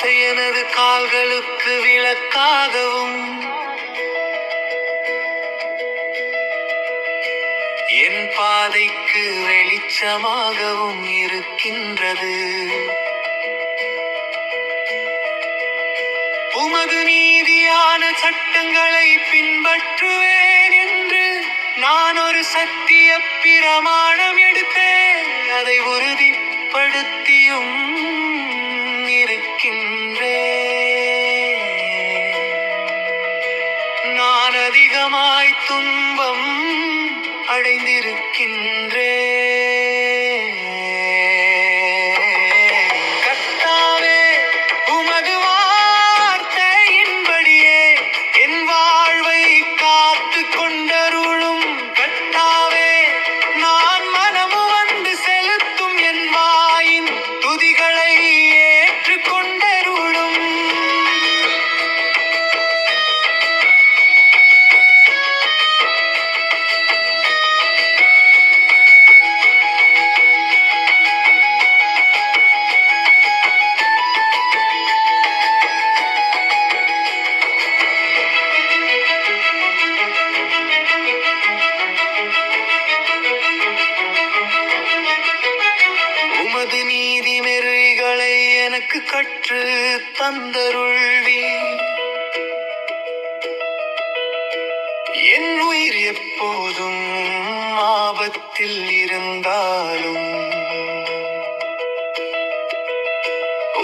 வார்த்தை எனது கால்களுக்கு விளக்காகவும் என் பாதைக்கு வெளிச்சமாகவும் இருக்கின்றது. உமது நீதியான சட்டங்களை பின்பற்றுவேன் என்று நான் ஒரு சத்திய பிரமாணம் எடுத்தேன். அதை உறுதிப்படுத்தியும் இருக்கின்றேன். நான் அதிகமாய் துன்பம் அடைந்திருக்கின்றேன். கர்த்தாவே, உமது வார்த்தையின்படியே என் வாழ்வை காத்து கொண்டருளும். கர்த்தாவே, நான் மனமு வந்து செலுத்தும் என் வாயின் துதிகளை ஏற்றுக்கொண்டருளும். உமது நீதிநெறிகளை எனக்கு கற்று தந்தருள்வீர். என் உயிர் எப்போதும் ஆபத்தில் இருந்தாலும்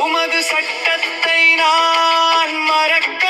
உமது சட்டத்தை நான் மறக்க